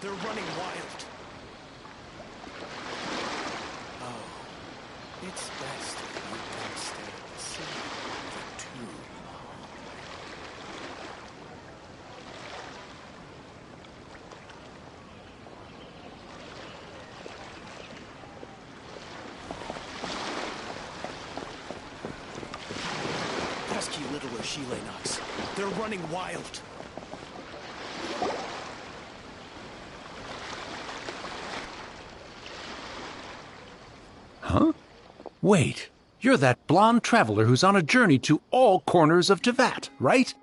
They're running wild. Oh, it's best if you don't stay at the city for too long. Pesky little Ushile-Nox. They're running wild. Huh? Wait, you're that blonde traveler who's on a journey to all corners of Teyvat, right?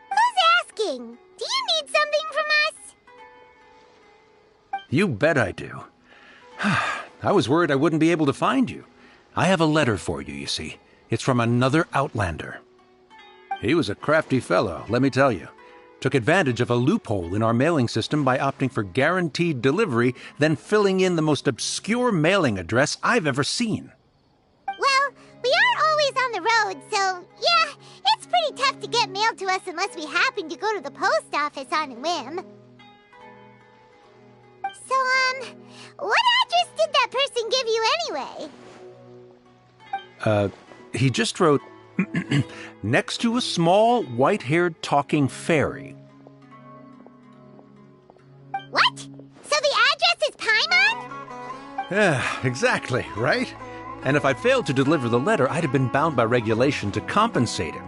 Who's asking? Do you need something from us? You bet I do. I was worried I wouldn't be able to find you. I have a letter for you, you see. It's from another Outlander. He was a crafty fellow, let me tell you. Took advantage of a loophole in our mailing system by opting for guaranteed delivery, then filling in the most obscure mailing address I've ever seen. Well, we are always on the road, so yeah, it's pretty tough to get mail to us unless we happen to go to the post office on a whim. So, what address did that person give you anyway? He just wrote, next to a small, white-haired talking fairy. What? So the address is Paimon? Yeah, exactly, right? And if I'd failed to deliver the letter, I'd have been bound by regulation to compensate him.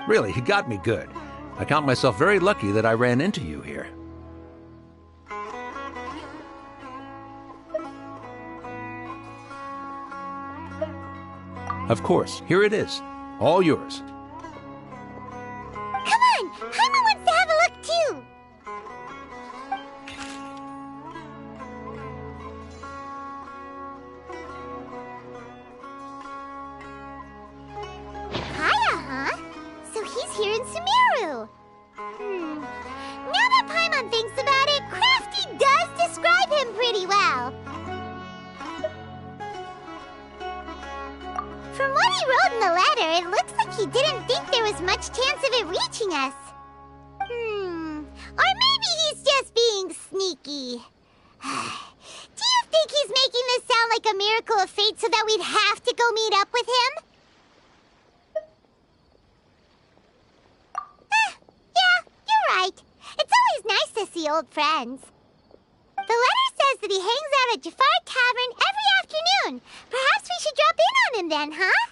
Really, he got me good. I count myself very lucky that I ran into you here. Of course, here it is. All yours. Come on! Paimon wants to have a look too! Kaya, huh? So he's here in Sumeru. Now that Paimon thinks about it, Crafty does describe him pretty well. From what he wrote in the letter, it looks like he didn't think there was much chance of it reaching us. Or maybe he's just being sneaky. Do you think he's making this sound like a miracle of fate so that we'd have to go meet up with him? Yeah, you're right. It's always nice to see old friends. The letter says that he hangs out at Jafar Tavern every afternoon. Perhaps we should drop in on him then, huh?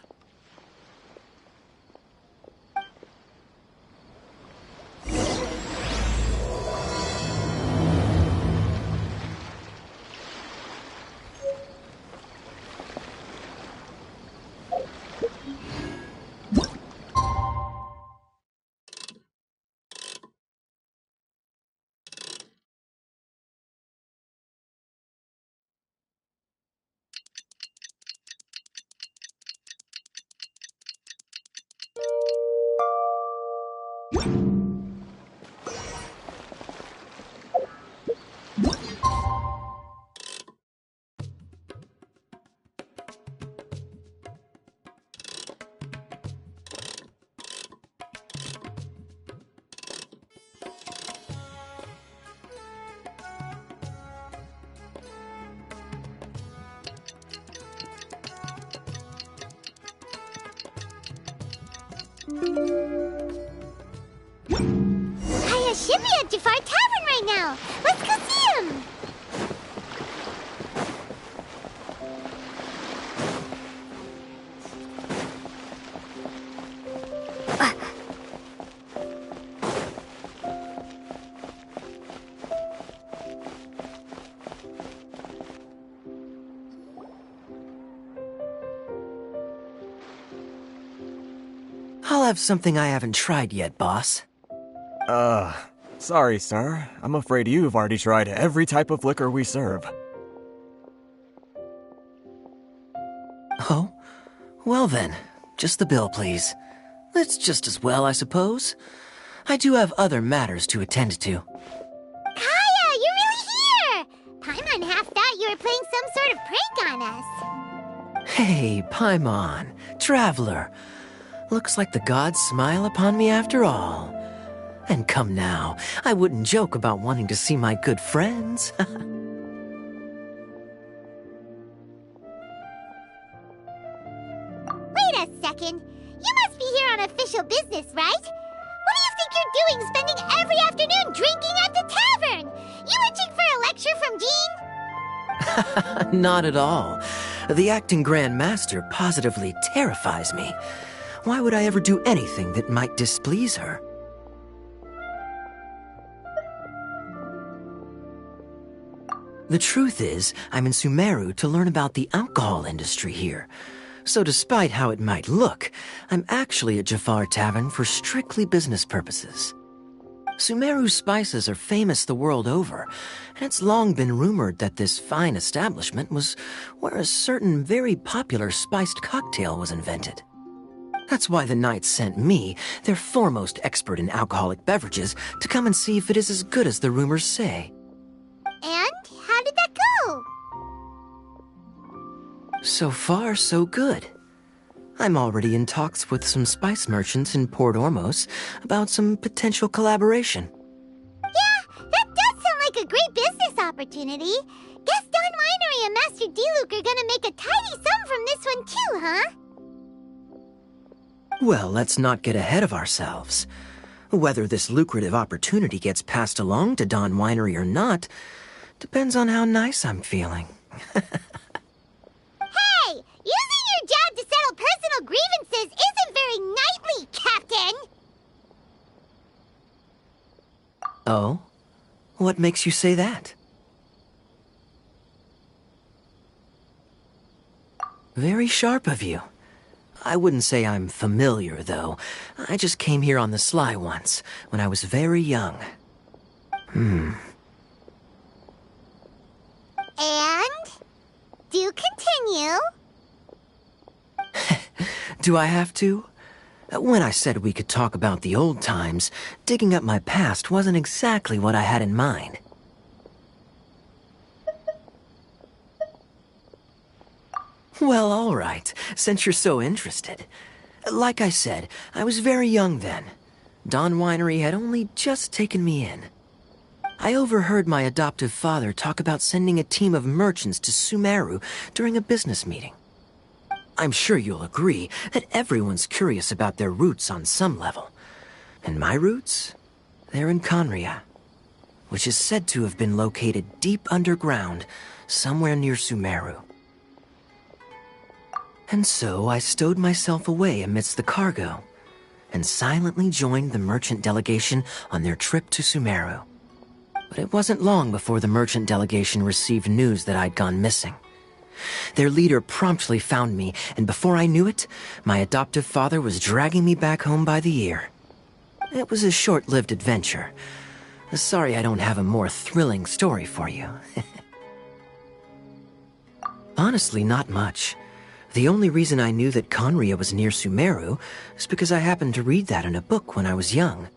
Kaya should be at Jafar Tavern right now. Let's go see him. I'll have something I haven't tried yet, boss. Sorry, sir. I'm afraid you've already tried every type of liquor we serve. Oh? Well then, just the bill, please. That's just as well, I suppose. I do have other matters to attend to. Kaya, you're really here! Paimon half thought you were playing some sort of prank on us. Hey, Paimon, traveler. Looks like the gods smile upon me after all. And come now, I wouldn't joke about wanting to see my good friends. Wait a second. You must be here on official business, right? What do you think you're doing spending every afternoon drinking at the tavern? You itching for a lecture from Jean? Not at all. The acting Grand Master positively terrifies me. Why would I ever do anything that might displease her? The truth is, I'm in Sumeru to learn about the alcohol industry here. So despite how it might look, I'm actually at Jafar Tavern for strictly business purposes. Sumeru's spices are famous the world over, and it's long been rumored that this fine establishment was where a certain very popular spiced cocktail was invented. That's why the Knights sent me, their foremost expert in alcoholic beverages, to come and see if it is as good as the rumors say. And how did that go? So far, so good. I'm already in talks with some spice merchants in Port Ormos about some potential collaboration. Yeah, that does sound like a great business opportunity. Guess Don Winery and Master D-Luke are gonna make a tidy sum from this one too, huh? Well, let's not get ahead of ourselves. Whether this lucrative opportunity gets passed along to Don Winery or not depends on how nice I'm feeling. Hey, using your job to settle personal grievances isn't very knightly, Captain! Oh? What makes you say that? Very sharp of you. I wouldn't say I'm familiar, though. I just came here on the sly once, when I was very young. And? Do continue. Do I have to? When I said we could talk about the old times, digging up my past wasn't exactly what I had in mind. Well, all right, since you're so interested. Like I said, I was very young then. Don Winery had only just taken me in. I overheard my adoptive father talk about sending a team of merchants to Sumeru during a business meeting. I'm sure you'll agree that everyone's curious about their roots on some level. And my roots? They're in Conria, which is said to have been located deep underground, somewhere near Sumeru. And so I stowed myself away amidst the cargo, and silently joined the merchant delegation on their trip to Sumeru. But it wasn't long before the merchant delegation received news that I'd gone missing. Their leader promptly found me, and before I knew it, my adoptive father was dragging me back home by the ear. It was a short-lived adventure. Sorry I don't have a more thrilling story for you. Honestly, not much. The only reason I knew that Conria was near Sumeru is because I happened to read that in a book when I was young.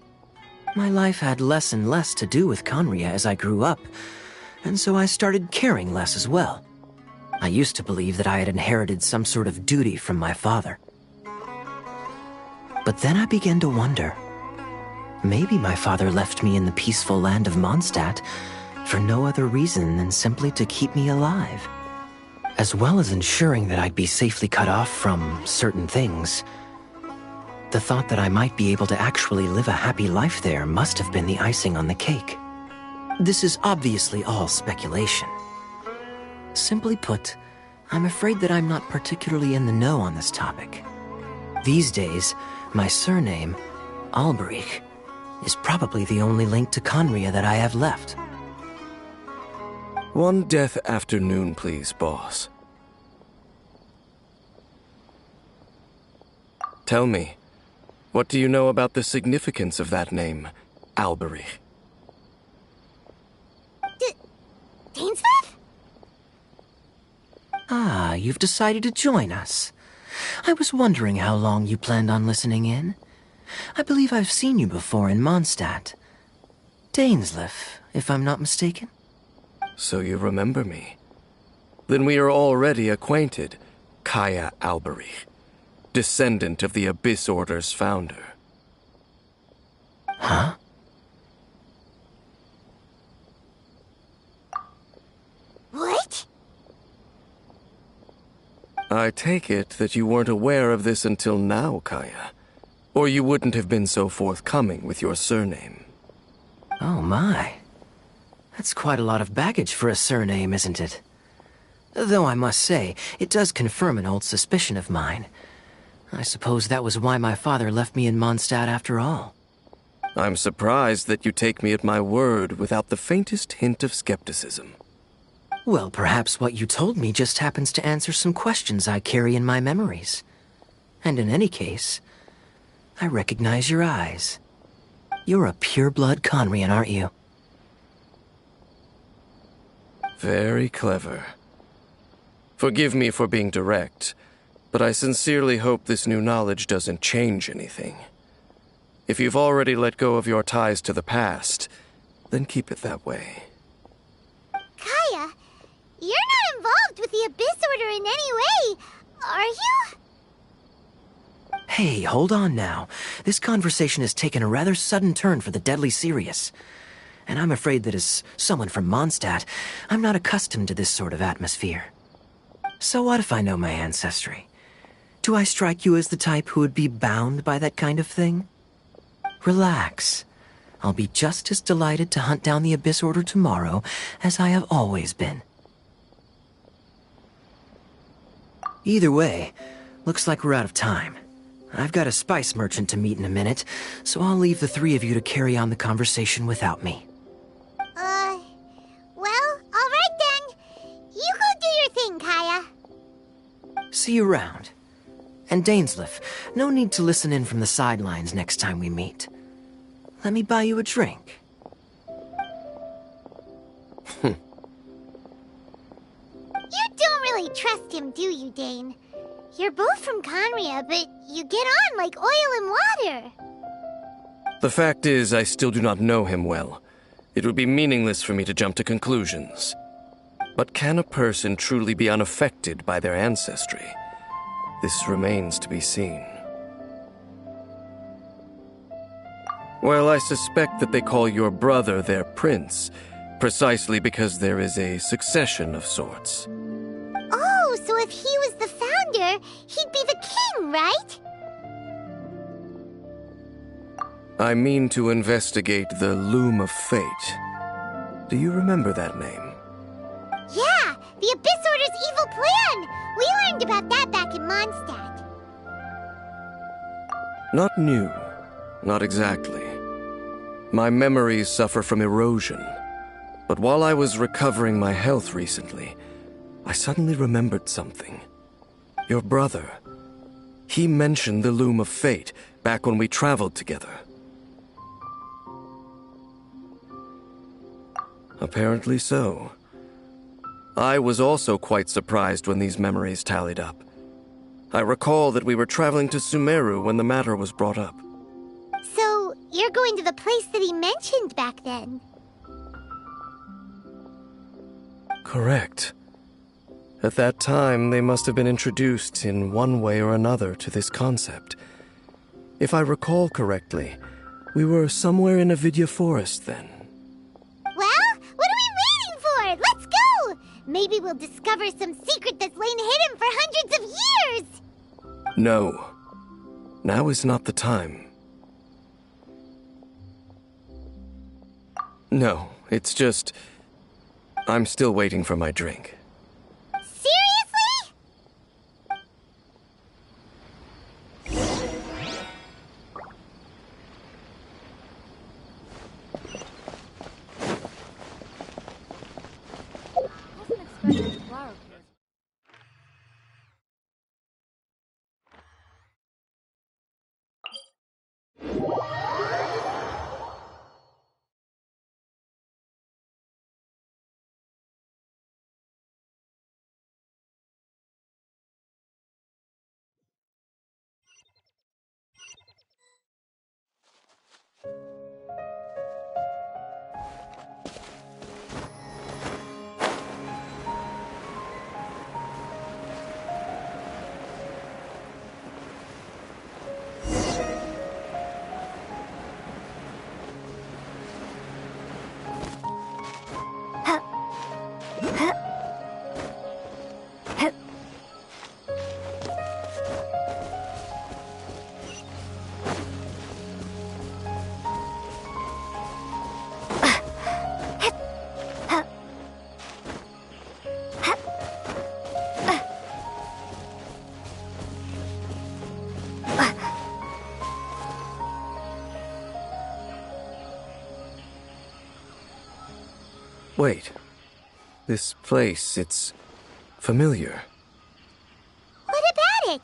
My life had less and less to do with Conria as I grew up, and so I started caring less as well. I used to believe that I had inherited some sort of duty from my father. But then I began to wonder. Maybe my father left me in the peaceful land of Mondstadt for no other reason than simply to keep me alive. As well as ensuring that I'd be safely cut off from certain things. The thought that I might be able to actually live a happy life there must have been the icing on the cake. This is obviously all speculation. Simply put, I'm afraid that I'm not particularly in the know on this topic. These days, my surname, Alberich, is probably the only link to Conria that I have left. One death afternoon, please, boss. Tell me, what do you know about the significance of that name, Alberich? Dainsmith? Ah, you've decided to join us. I was wondering how long you planned on listening in. I believe I've seen you before in Mondstadt. Dainsleif, if I'm not mistaken. So you remember me. Then we are already acquainted, Kaya Alberich, descendant of the Abyss Order's founder. Huh? I take it that you weren't aware of this until now, Kaya. Or you wouldn't have been so forthcoming with your surname. Oh my. That's quite a lot of baggage for a surname, isn't it? Though I must say, it does confirm an old suspicion of mine. I suppose that was why my father left me in Mondstadt after all. I'm surprised that you take me at my word without the faintest hint of skepticism. Well, perhaps what you told me just happens to answer some questions I carry in my memories. And in any case, I recognize your eyes. You're a pure-blood Conrian, aren't you? Very clever. Forgive me for being direct, but I sincerely hope this new knowledge doesn't change anything. If you've already let go of your ties to the past, then keep it that way. Kaya, you're not involved with the Abyss Order in any way, are you? Hey, hold on now. This conversation has taken a rather sudden turn for the deadly serious. And I'm afraid that as someone from Mondstadt, I'm not accustomed to this sort of atmosphere. So what if I know my ancestry? Do I strike you as the type who would be bound by that kind of thing? Relax. I'll be just as delighted to hunt down the Abyss Order tomorrow as I have always been. Either way, looks like we're out of time. I've got a spice merchant to meet in a minute, so I'll leave the three of you to carry on the conversation without me. Well, alright then. You go do your thing, Kaya. See you around. And Dainsleif, no need to listen in from the sidelines next time we meet. Let me buy you a drink. You don't really trust him, do you, Dane? You're both from Conria, but you get on like oil and water. The fact is, I still do not know him well. It would be meaningless for me to jump to conclusions. But can a person truly be unaffected by their ancestry? This remains to be seen. Well, I suspect that they call your brother their prince, precisely because there is a succession of sorts. Oh, so if he was the founder, he'd be the king, right? I mean to investigate the Loom of Fate. Do you remember that name? Yeah, the Abyss Order's evil plan! We learned about that back in Mondstadt. Not new. Not exactly. My memories suffer from erosion. But while I was recovering my health recently, I suddenly remembered something. Your brother. He mentioned the Loom of Fate back when we traveled together. Apparently so. I was also quite surprised when these memories tallied up. I recall that we were traveling to Sumeru when the matter was brought up. So, you're going to the place that he mentioned back then? Correct. At that time, they must have been introduced in one way or another to this concept. If I recall correctly, we were somewhere in Avidya Forest then. Well, what are we waiting for? Let's go! Maybe we'll discover some secret that's lain hidden for hundreds of years! No. Now is not the time. No, it's just... I'm still waiting for my drink. Seriously? Wait. This place, it's familiar. What about it?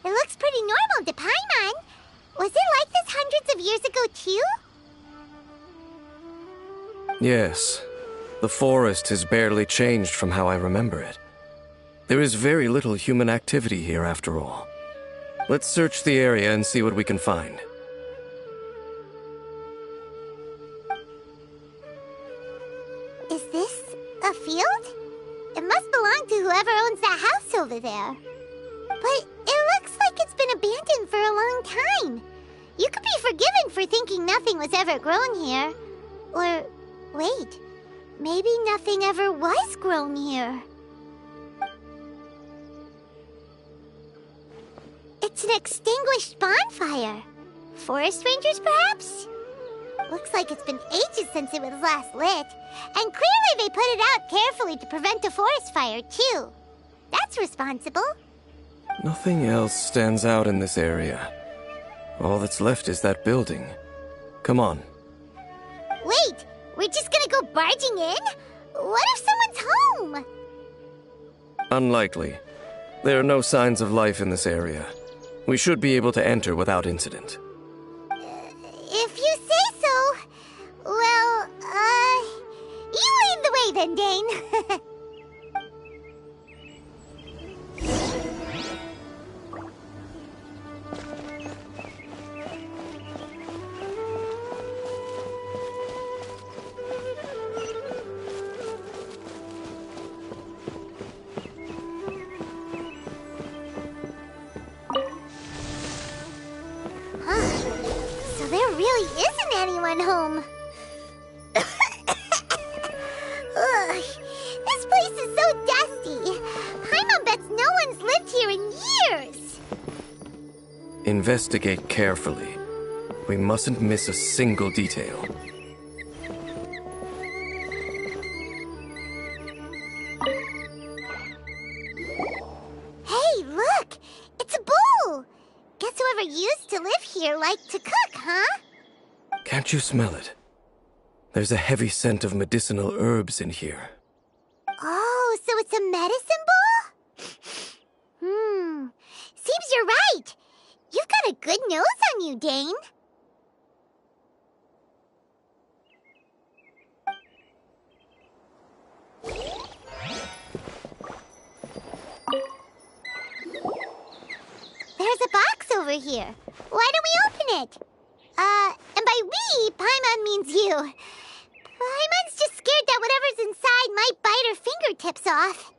It looks pretty normal to Paimon. Was it like this hundreds of years ago, too? Yes. The forest has barely changed from how I remember it. There is very little human activity here after all. Let's search the area and see what we can find. Is this a field? It must belong to whoever owns that house over there. But it looks like it's been abandoned for a long time. You could be forgiven for thinking nothing was ever grown here. Or, wait, maybe nothing ever was grown here. It's an extinguished bonfire. Forest rangers, perhaps? Looks like it's been ages since it was last lit. And clearly they put it out carefully to prevent a forest fire, too. That's responsible. Nothing else stands out in this area. All that's left is that building. Come on. Wait, we're just gonna go barging in? What if someone's home? Unlikely. There are no signs of life in this area. We should be able to enter without incident. If you say so. Well, you lead the way then, Dane. So there really isn't anyone home. Ugh, this place is so dusty. Paimon bets no one's lived here in years. Investigate carefully. We mustn't miss a single detail. Hey, look! It's a bull! Guess whoever used to live here liked to cook, huh? Can't you smell it? There's a heavy scent of medicinal herbs in here. Oh, so it's a medicine bull? Seems you're right. You've got a good nose on you, Dane. There's a box over here. Why don't we open it? And by we, Paimon means you. Paimon's just scared that whatever's inside might bite her fingertips off.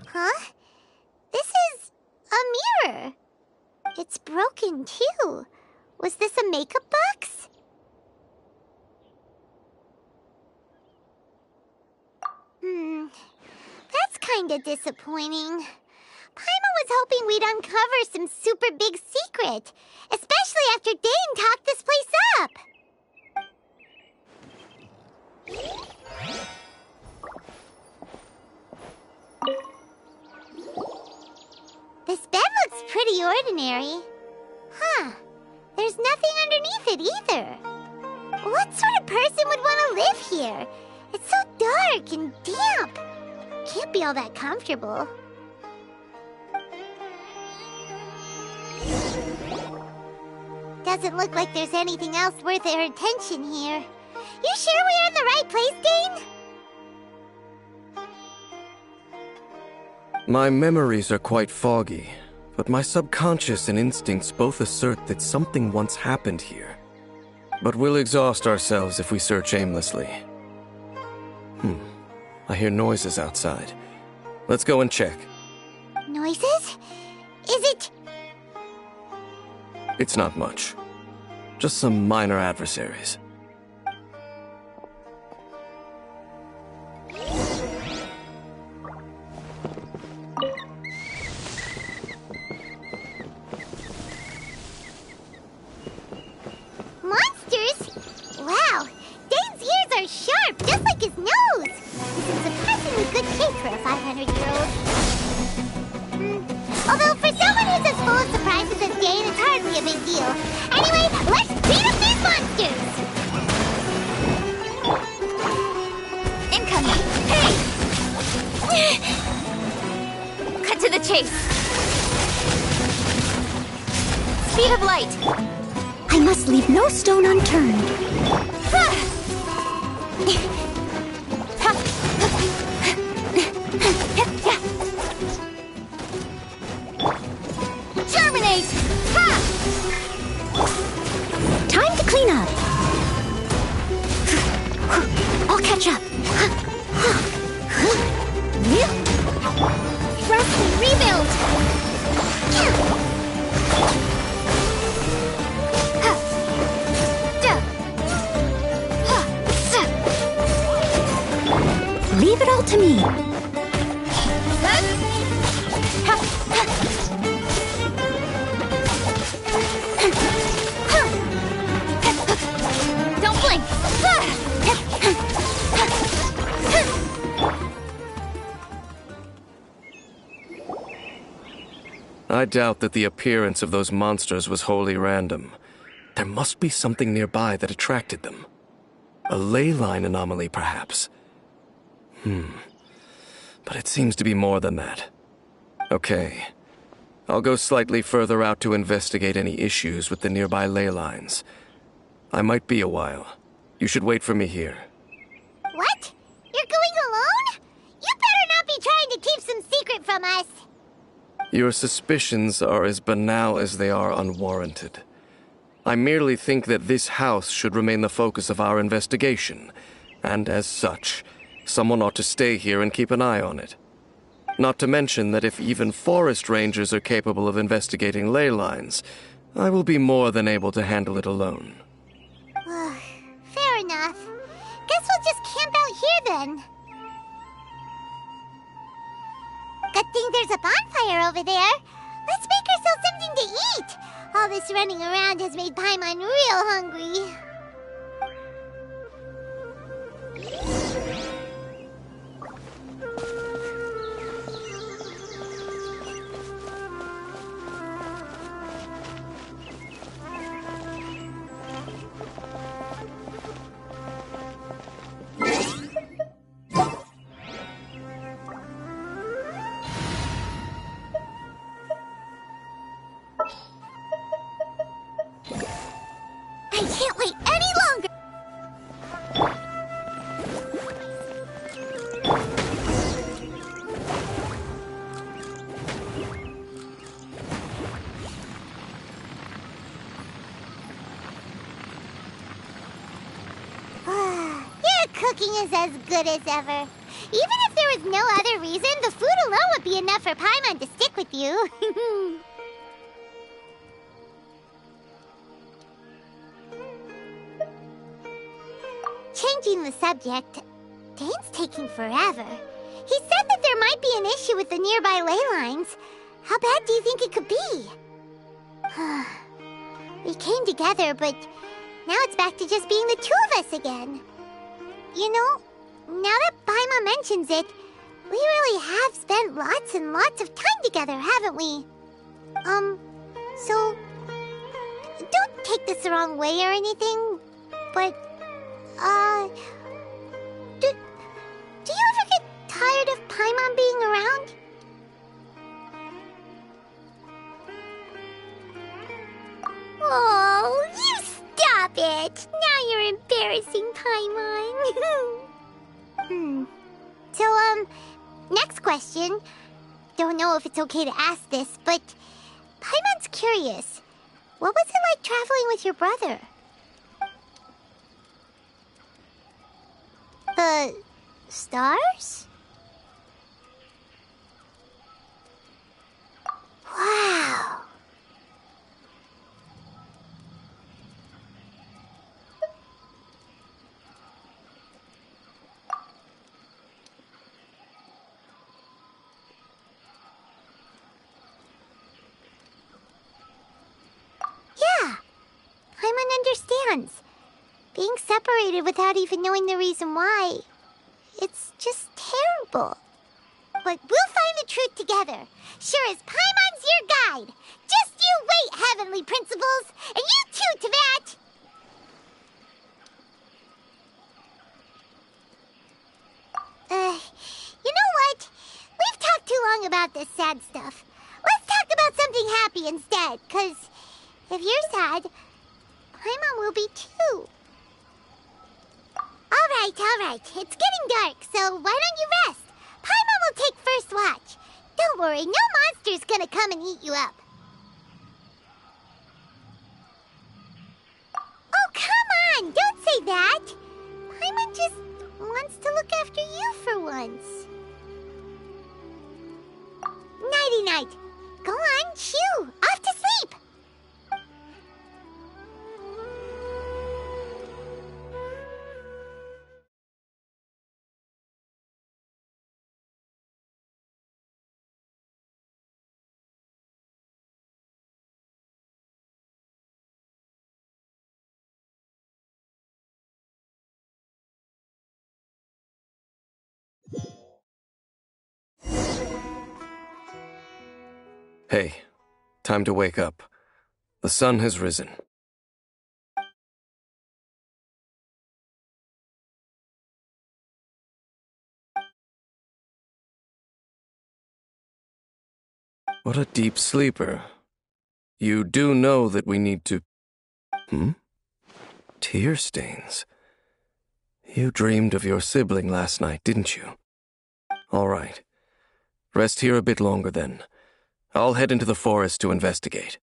Huh? This is a mirror. It's broken, too. Was this a makeup box? That's kinda disappointing. Paimon was hoping we'd uncover some super big secret, especially after Dane talked this place up. This bed looks pretty ordinary. Huh. There's nothing underneath it either. What sort of person would want to live here? It's so dark and damp. Can't be all that comfortable. Doesn't look like there's anything else worth our attention here. You sure we're in the right place, Dane? My memories are quite foggy, but my subconscious and instincts both assert that something once happened here. But we'll exhaust ourselves if we search aimlessly. I hear noises outside. Let's go and check. Noises? Is it... It's not much. Just some minor adversaries. Monsters? Wow, Dane's ears are sharp, just like his nose. He's in surprisingly good shape for a 500-year-old. Although for someone who's as full of surprises as Dane, it's hardly a big deal. Anyway, let's beat him down! speed of light! I must leave no stone unturned. Terminate! Time to clean up. I'll catch up. Rest and rebuild! Leave it all to me. Don't blink. I doubt that the appearance of those monsters was wholly random. There must be something nearby that attracted them. A ley line anomaly, perhaps. But it seems to be more than that. Okay. I'll go slightly further out to investigate any issues with the nearby ley lines. I might be a while. You should wait for me here. What? You're going alone? You better not be trying to keep some secret from us. Your suspicions are as banal as they are unwarranted. I merely think that this house should remain the focus of our investigation, and as such, someone ought to stay here and keep an eye on it. Not to mention that if even forest rangers are capable of investigating ley lines, I will be more than able to handle it alone. Fair enough. Guess we'll just camp out here then. Good thing there's a bonfire over there. Let's make ourselves something to eat. All this running around has made Paimon real hungry. I can't wait any longer! Your cooking is as good as ever. Even if there was no other reason, the food alone would be enough for Paimon to stick with you. Changing the subject, Dane's taking forever. He said that there might be an issue with the nearby ley lines. How bad do you think it could be? We came together, but now it's back to just being the two of us again. You know, now that Paimon mentions it, we really have spent lots and lots of time together, haven't we? So, don't take this the wrong way or anything, but do you ever get tired of Paimon being around? Oh, you stop it! Now you're embarrassing Paimon. So, next question. Don't know if it's okay to ask this, but Paimon's curious. What was it like traveling with your brother? The stars? Wow. Yeah, Paimon understands. Being separated without even knowing the reason why, it's just terrible. But we'll find the truth together. Sure as Paimon's your guide. Just you wait, Heavenly Principles, and you too, Teyvat! You know what? We've talked too long about this sad stuff. Let's talk about something happy instead, 'cause If you're sad, Paimon will be too. All right. It's getting dark, so why don't you rest? Paimon will take first watch. Don't worry, no monster's gonna come and eat you up. Oh, come on! Don't say that! Paimon just wants to look after you for once. Nighty-night. Go on, shoo! Off to sleep! Hey, time to wake up. The sun has risen. What a deep sleeper. You do know that we need to... Tear stains. You dreamed of your sibling last night, didn't you? All right. Rest here a bit longer then. I'll head into the forest to investigate.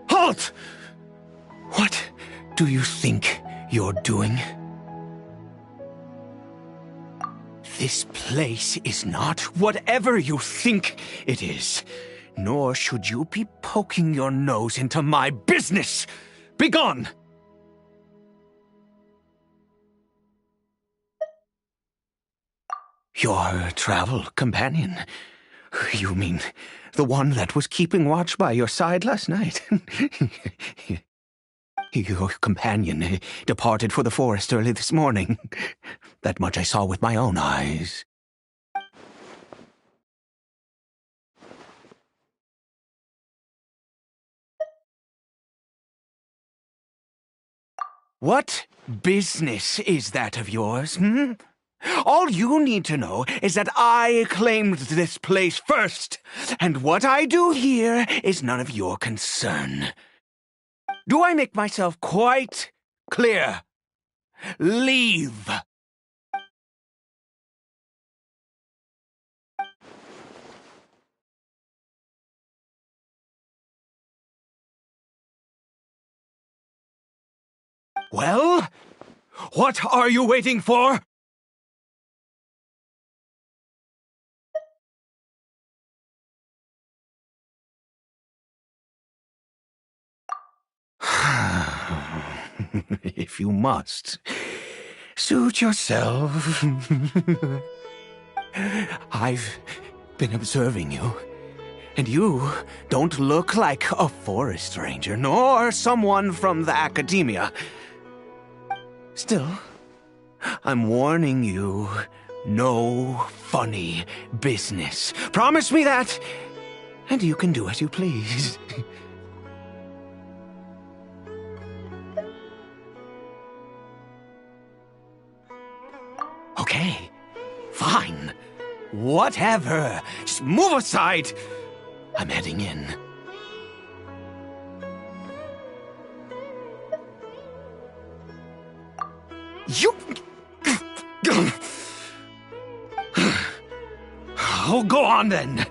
Halt! What do you think you're doing? This place is not whatever you think it is. Nor should you be poking your nose into my business. Begone! Your travel companion? You mean the one that was keeping watch by your side last night? Your companion departed for the forest early this morning. That much I saw with my own eyes. What business is that of yours, All you need to know is that I claimed this place first, and what I do here is none of your concern. Do I make myself quite clear? Leave! Well, what are you waiting for? If you must, suit yourself. I've been observing you. And you don't look like a forest ranger, nor someone from the academia. Still, I'm warning you, no funny business. Promise me that, and you can do as you please. Okay, fine. Whatever. Just move aside. I'm heading in. You... Oh, go on then.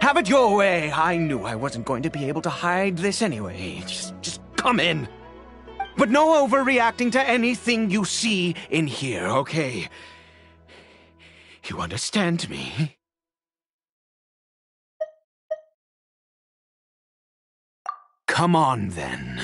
Have it your way. I knew I wasn't going to be able to hide this anyway. Just come in. But no overreacting to anything you see in here, okay? You understand me? Come on, then.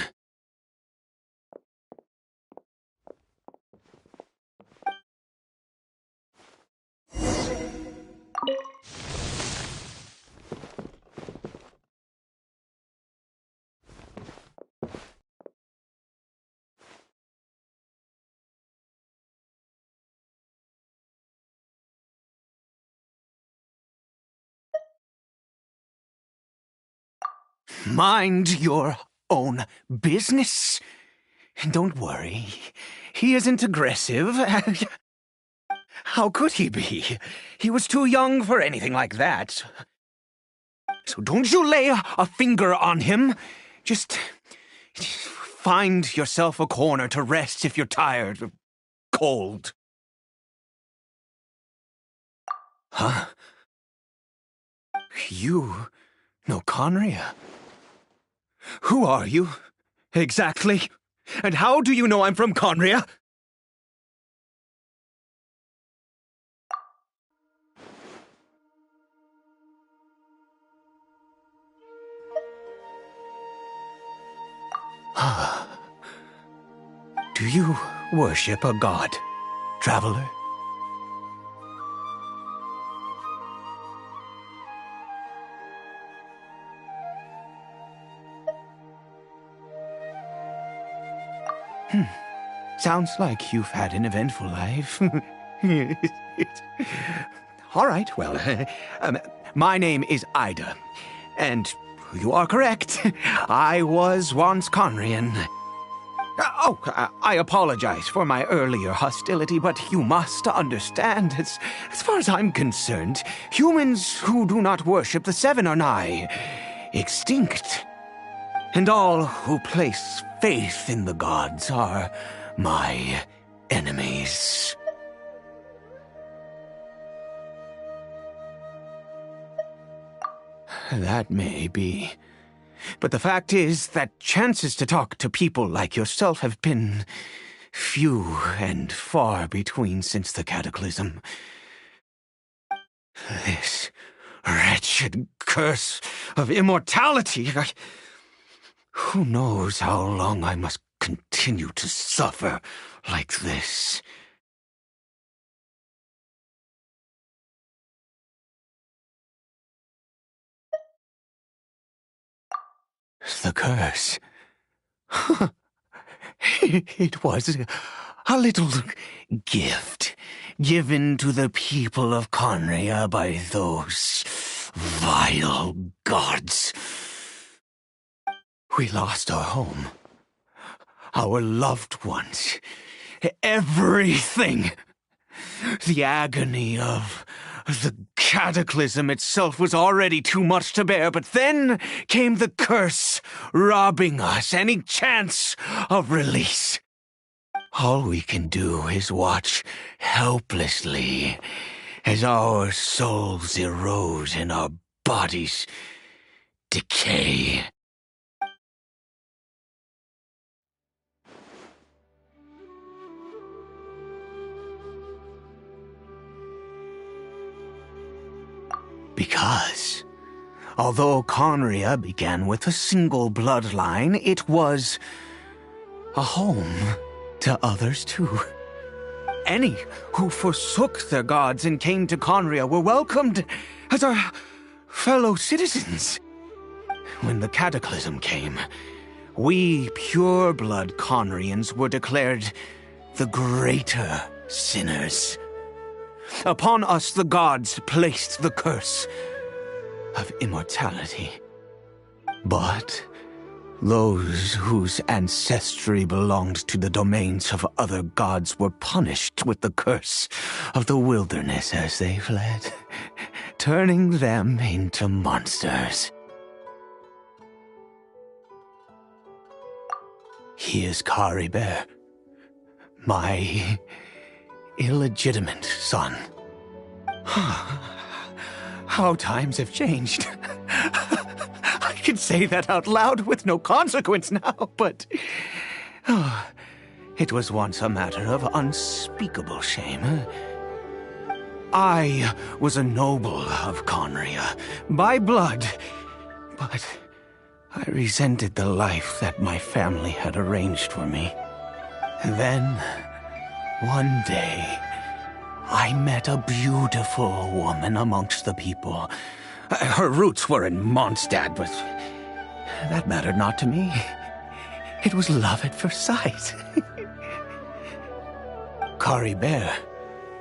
Mind your own business. Don't worry. He isn't aggressive. How could he be? He was too young for anything like that. So don't you lay a finger on him. Just find yourself a corner to rest if you're tired or cold. Huh? You know Conria? Who are you, exactly? And how do you know I'm from Conria? Do you worship a god, traveler? Sounds like you've had an eventful life. All right, well, my name is Ida, and you are correct. I was once Conrian. I apologize for my earlier hostility, but you must understand, as far as I'm concerned, humans who do not worship the Seven are nigh extinct. And all who place faith in the gods are my enemies. That may be. But the fact is that chances to talk to people like yourself have been few and far between since the cataclysm. This wretched curse of immortality. Who knows how long I must continue to suffer like this? The curse. It was a little gift given to the people of Conria by those vile gods. We lost our home, our loved ones, everything. The agony of the cataclysm itself was already too much to bear, but then came the curse, robbing us any chance of release. All we can do is watch helplessly as our souls erode and our bodies decay. Because, although Conria began with a single bloodline, it was a home to others too. Any who forsook their gods and came to Conria were welcomed as our fellow citizens. When the cataclysm came, we pure-blood Conrians were declared the greater sinners. Upon us the gods placed the curse of immortality. But those whose ancestry belonged to the domains of other gods were punished with the curse of the wilderness as they fled, turning them into monsters. He is Caribert, my illegitimate son. How times have changed. I can say that out loud with no consequence now, but it was once a matter of unspeakable shame. I was a noble of Conria, by blood, but I resented the life that my family had arranged for me. And then, one day, I met a beautiful woman amongst the people. Her roots were in Mondstadt, but that mattered not to me. It was love at first sight. Caribert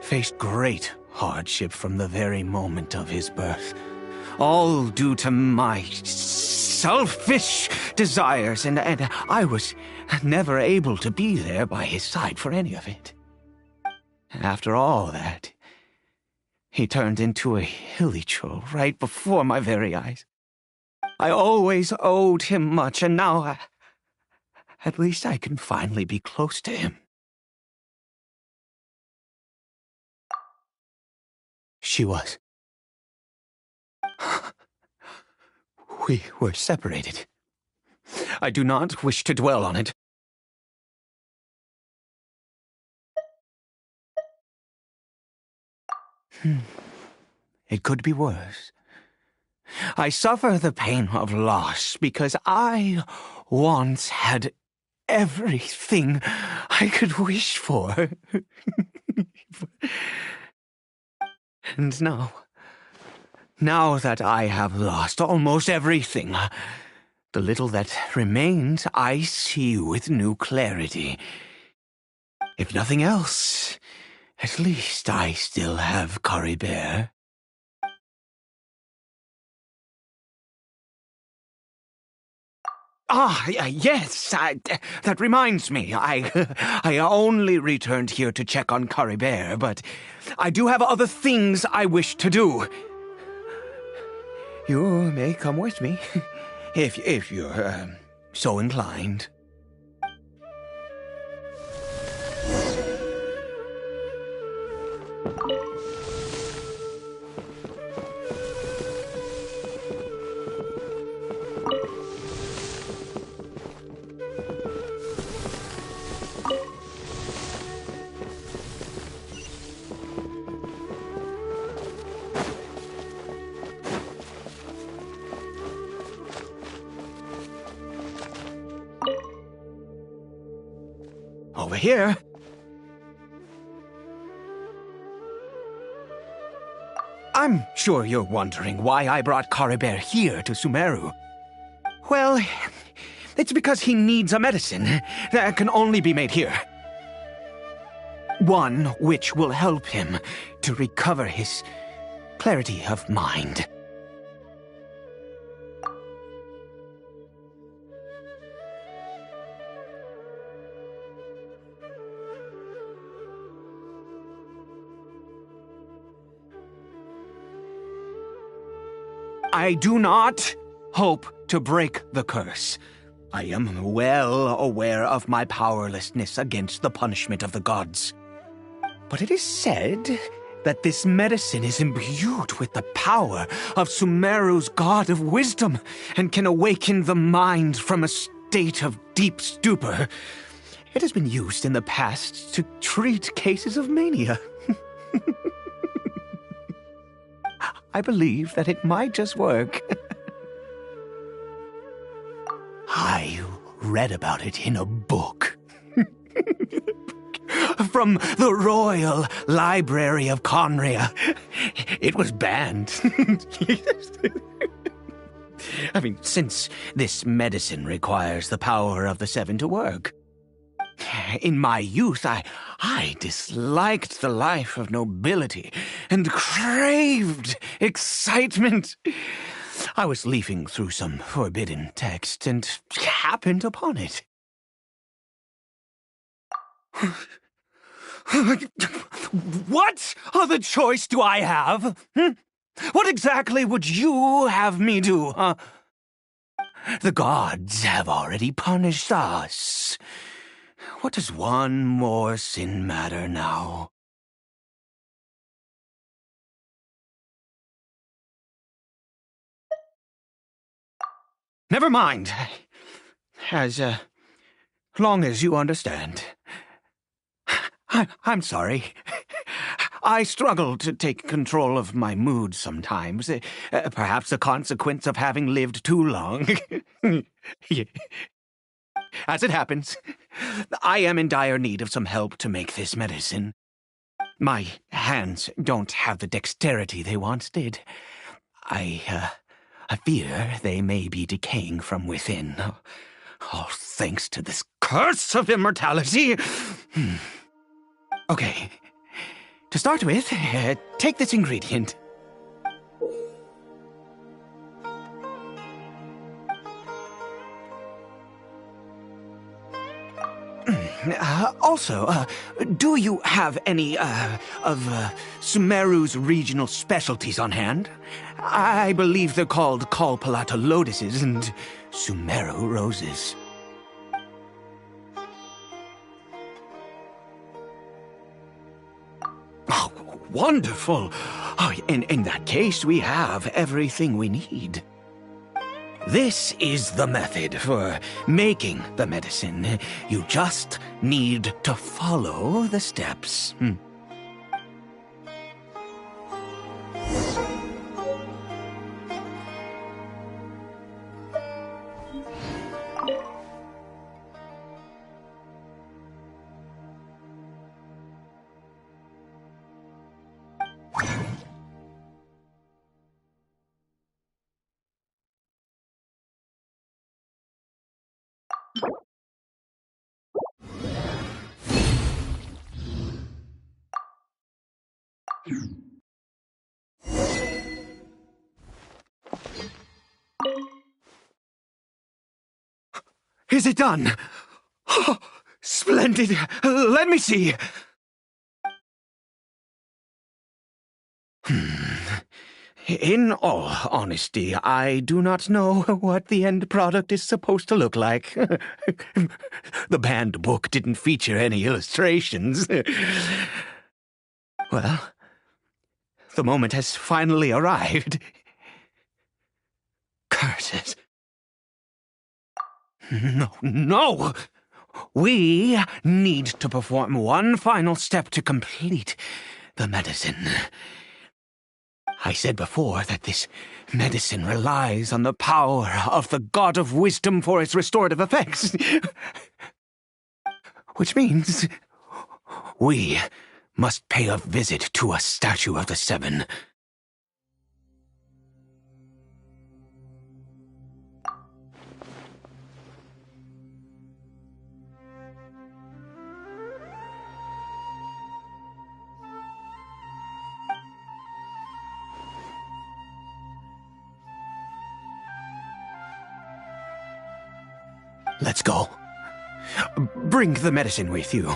faced great hardship from the very moment of his birth, all due to my selfish desires, and I was never able to be there by his side for any of it. After all that, he turned into a hilly troll right before my very eyes. I always owed him much, and now, at least I can finally be close to him. She was. We were separated. I do not wish to dwell on it. It could be worse. I suffer the pain of loss because I once had everything I could wish for. And now that I have lost almost everything, the little that remains I see with new clarity. If nothing else, at least I still have Caribert. Yes, that reminds me. I only returned here to check on Caribert, but I do have other things I wish to do. You may come with me, if you're so inclined. Over here. I'm sure you're wondering why I brought Caribert here to Sumeru. Well, it's because he needs a medicine that can only be made here. One which will help him to recover his clarity of mind. I do not hope to break the curse. I am well aware of my powerlessness against the punishment of the gods. But it is said that this medicine is imbued with the power of Sumeru's god of wisdom and can awaken the mind from a state of deep stupor. It has been used in the past to treat cases of mania. I believe that it might just work. I read about it in a book. From the Royal Library of Conria. it was banned. I mean, since this medicine requires the power of the seven to work. In my youth, I disliked the life of nobility and craved excitement. I was leafing through some forbidden text and happened upon it. What other choice do I have? What exactly would you have me do, huh? The gods have already punished us. What does one more sin matter now? Never mind. As long as you understand. I'm sorry. I struggle to take control of my mood sometimes. Perhaps a consequence of having lived too long. As it happens, I am in dire need of some help to make this medicine. My hands don't have the dexterity they once did. I fear they may be decaying from within. All thanks to this curse of immortality. Okay. To start with, take this ingredient. Also, do you have any, of Sumeru's regional specialties on hand? I believe they're called Kalpalata lotuses and Sumeru roses. Oh, wonderful! Oh, in that case, we have everything we need. This is the method for making the medicine. You just need to follow the steps. Is it done? Oh, splendid! Let me see! In all honesty, I do not know what the end product is supposed to look like. The banned book didn't feature any illustrations. Well, the moment has finally arrived. Curses. No! We need to perform one final step to complete the medicine. I said before that this medicine relies on the power of the God of Wisdom for its restorative effects. Which means we must pay a visit to a statue of the Seven. Let's go. Bring the medicine with you.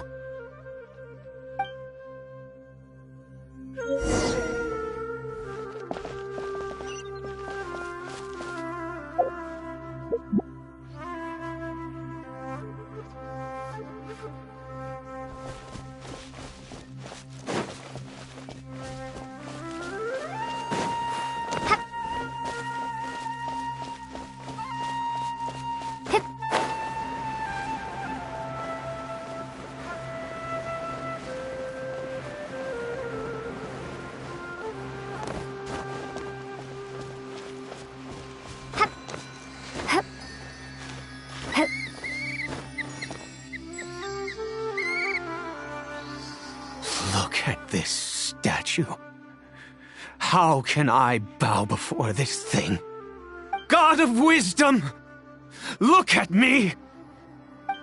Look at this statue. How can I bow before this thing? God of wisdom, look at me!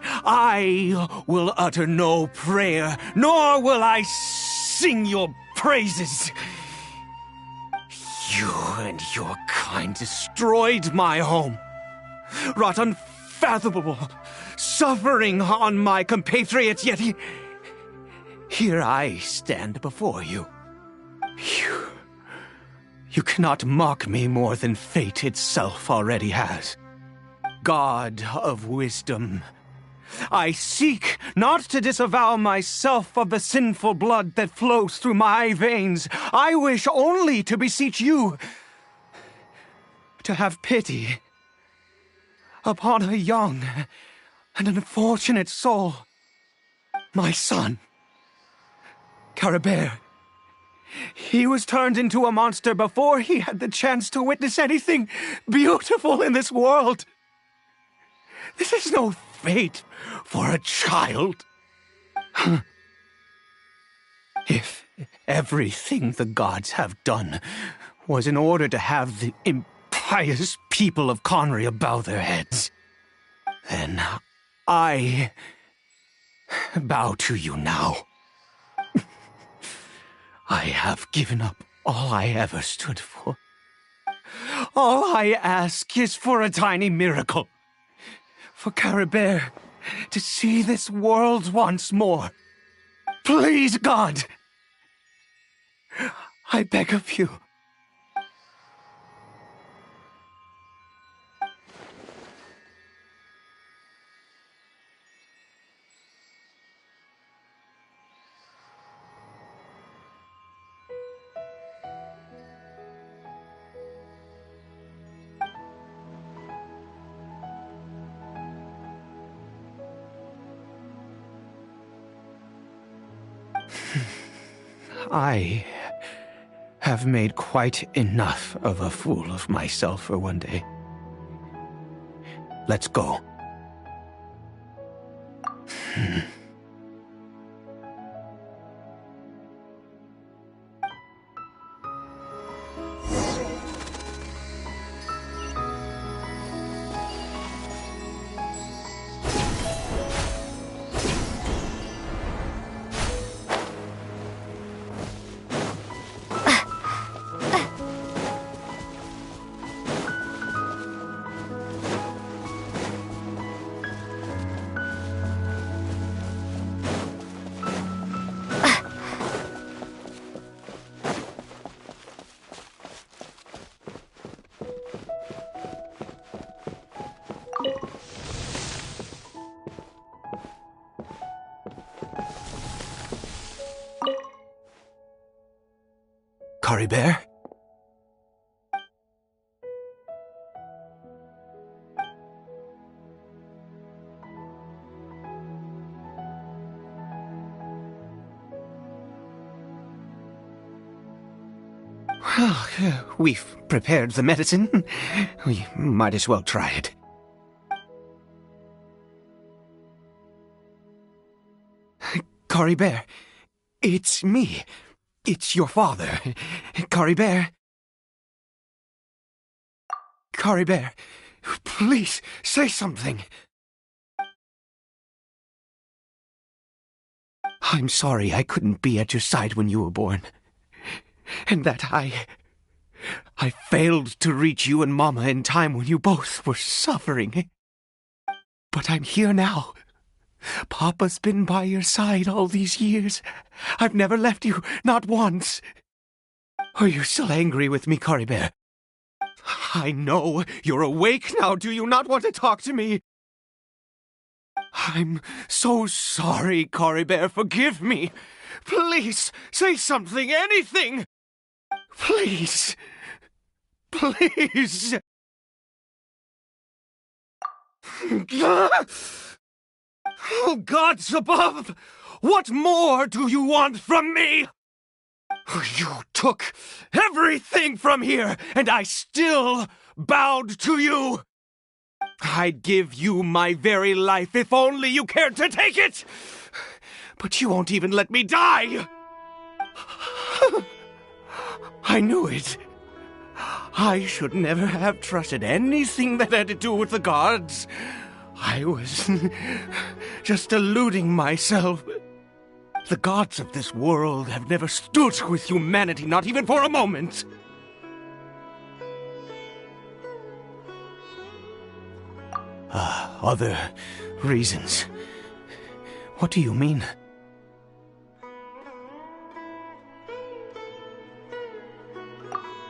I will utter no prayer, nor will I sing your praises. You and your kind destroyed my home, wrought unfathomable suffering on my compatriots, yet here I stand before you. You cannot mock me more than fate itself already has. God of wisdom, I seek not to disavow myself of the sinful blood that flows through my veins. I wish only to beseech you to have pity upon a young and unfortunate soul. My son, Caribert. He was turned into a monster before he had the chance to witness anything beautiful in this world. This is no fate for a child. If everything the gods have done was in order to have the impious people of Conria bow their heads, then I bow to you now. I have given up all I ever stood for. All I ask is for a tiny miracle. For Caribert to see this world once more. Please, God! I beg of you. I have made quite enough of a fool of myself for one day. Let's go. Caribert? Well, we've prepared the medicine. We might as well try it. Caribert, it's me. It's your father. Caribert. Caribert, please, say something. I'm sorry I couldn't be at your side when you were born. And that I failed to reach you and Mama in time when you both were suffering. But I'm here now. Papa's been by your side all these years. I've never left you, not once. Are you still angry with me, Caribert? I know you're awake now. Do you not want to talk to me? I'm so sorry, Caribert. Forgive me. Please, say something, anything. Please. Please. Oh, gods above! What more do you want from me? You took everything from here, and I still bowed to you. I'd give you my very life if only you cared to take it. But you won't even let me die. I knew it. I should never have trusted anything that had to do with the gods. I was just deluding myself. The gods of this world have never stood with humanity, not even for a moment. Other reasons. What do you mean?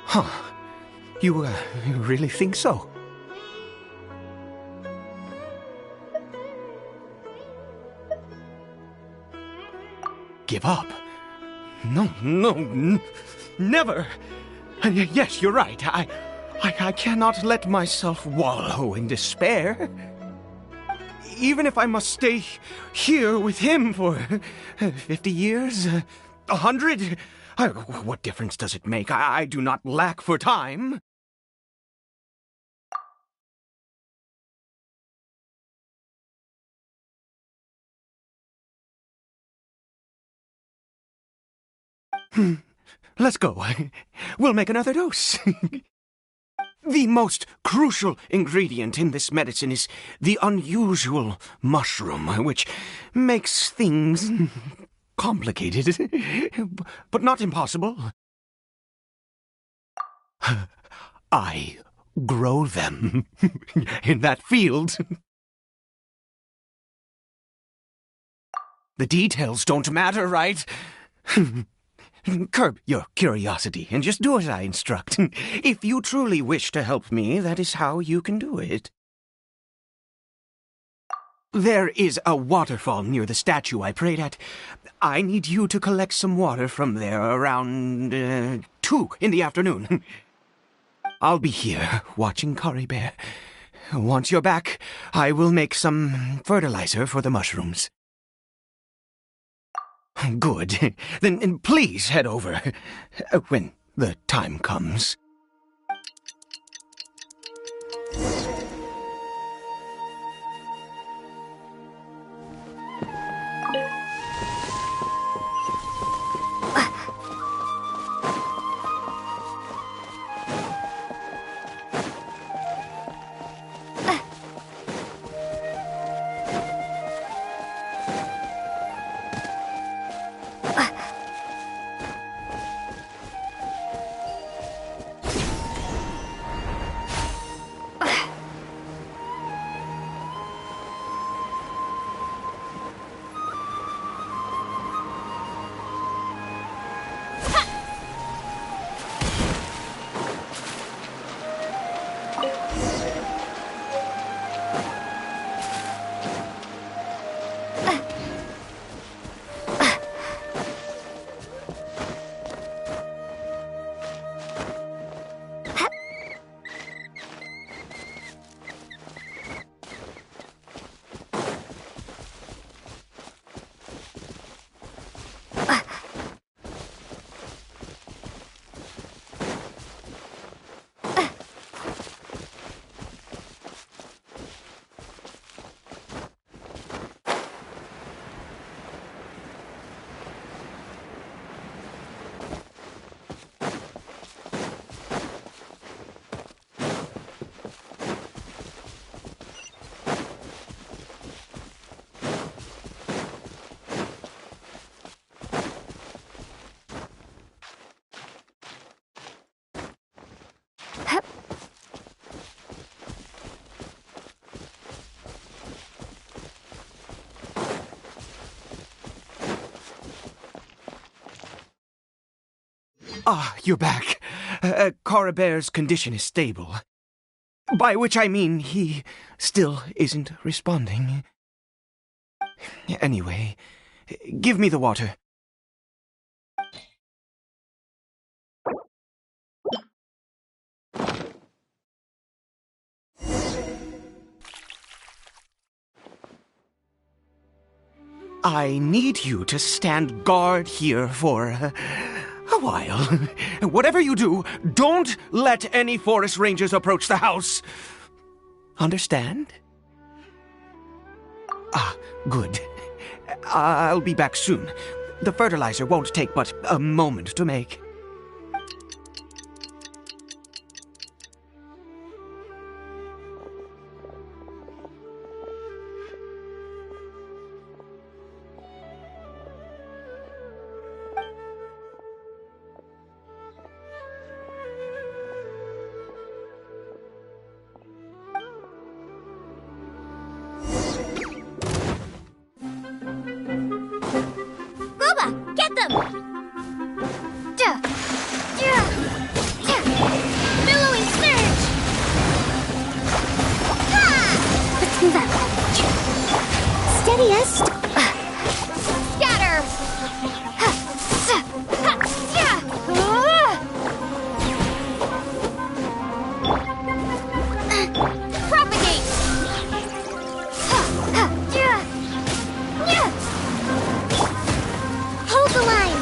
Huh. You really think so? Give up? No, never. Yes, you're right. I cannot let myself wallow in despair. Even if I must stay here with him for 50 years, 100, what difference does it make? I do not lack for time. Let's go. We'll make another dose. The most crucial ingredient in this medicine is the unusual mushroom, which makes things complicated, but not impossible. I grow them in that field. The details don't matter, right? Curb your curiosity and just do as I instruct. If you truly wish to help me, that is how you can do it. There is a waterfall near the statue I prayed at. I need you to collect some water from there around 2 in the afternoon. I'll be here watching Curry Bear. Once you're back, I will make some fertilizer for the mushrooms. Good. Then please head over when the time comes. Ah, you're back. Coribear's condition is stable. By which I mean he still isn't responding. Anyway, give me the water. I need you to stand guard here for a while. Whatever you do, don't let any forest rangers approach the house. Understand? Ah, good. I'll be back soon. The fertilizer won't take but a moment to make. them! Duh. Yeah. Yeah. Billowing surge! Ha! Let's move out. Steady as scatter! Ha. Ha. Yeah. Propagate! Ha. Ha. Yeah. Yeah. Hold the line!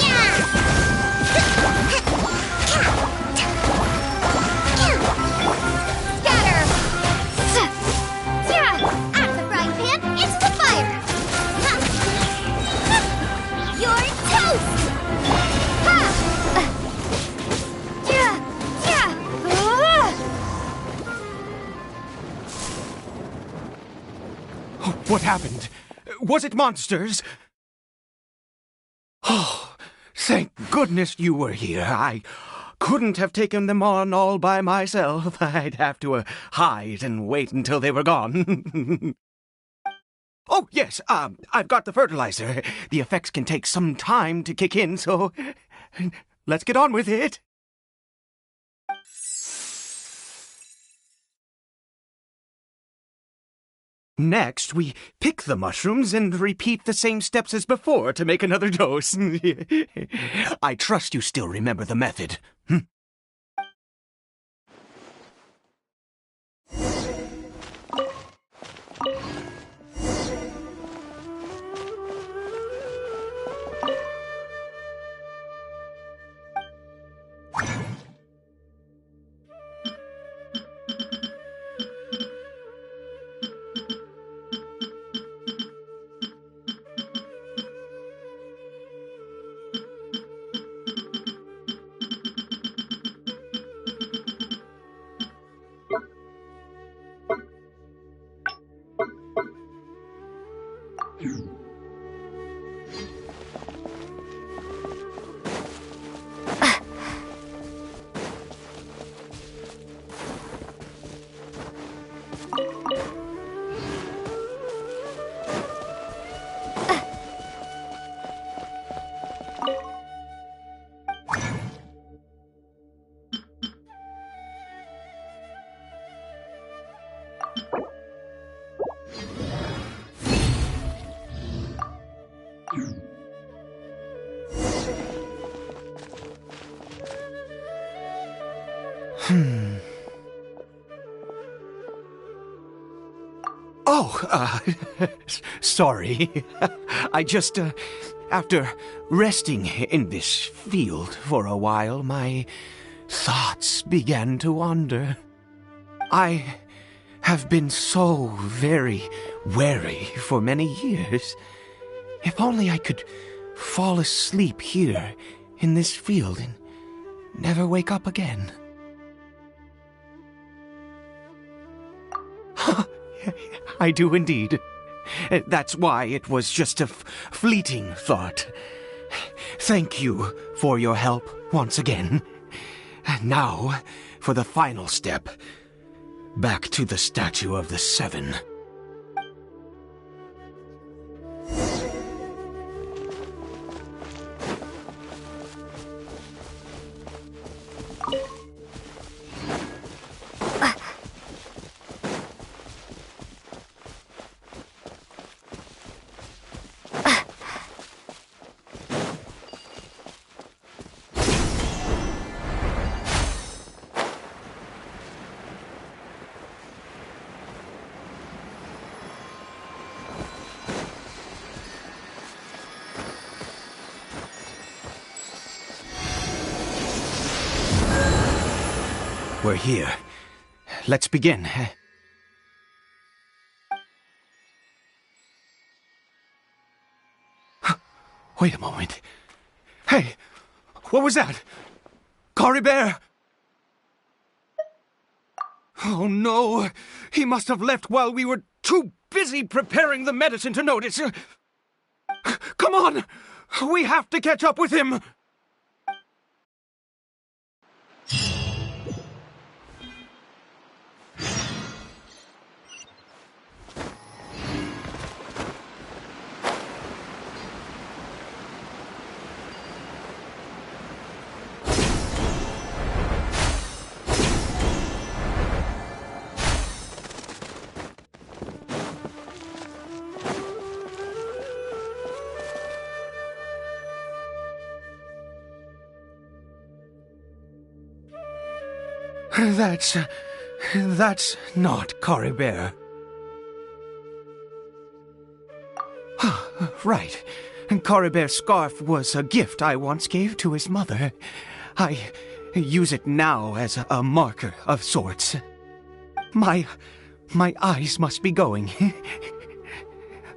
Yeah! Scatter! Yeah! Out of the frying pan, into the fire! You're toast! Ha! Yeah! Yeah! What happened? Was it monsters? Oh, thank goodness you were here. I couldn't have taken them on all by myself. I'd have to hide and wait until they were gone. Oh, yes, I've got the fertilizer. The effects can take some time to kick in, so let's get on with it. Next, we pick the mushrooms and repeat the same steps as before to make another dose. I trust you still remember the method. Oh, sorry. I just, after resting in this field for a while, my thoughts began to wander. I have been so very wary for many years. If only I could fall asleep here in this field and never wake up again. I do indeed. That's why it was just a fleeting thought. Thank you for your help once again. Now, for the final step. Back to the Statue of the Seven. We're here. Let's begin. Wait a moment. Hey, what was that? Cory Bear! Oh no! He must have left while we were too busy preparing the medicine to notice. Come on! We have to catch up with him! That's not Coribert. Right. Coribert's scarf was a gift I once gave to his mother. I use it now as a marker of sorts. My eyes must be going.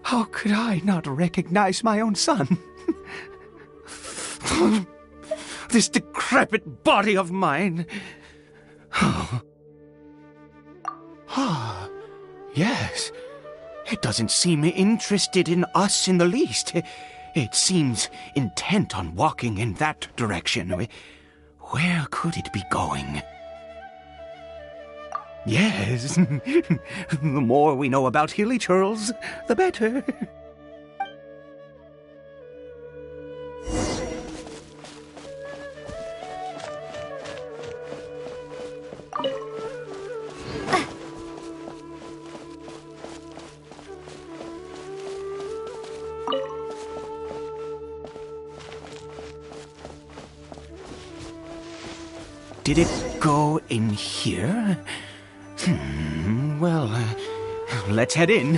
How could I not recognize my own son? This decrepit body of mine. Yes. It doesn't seem interested in us in the least. It seems intent on walking in that direction. Where could it be going? Yes. The more we know about Hilly Churls, the better. Did it go in here? Well, let's head in.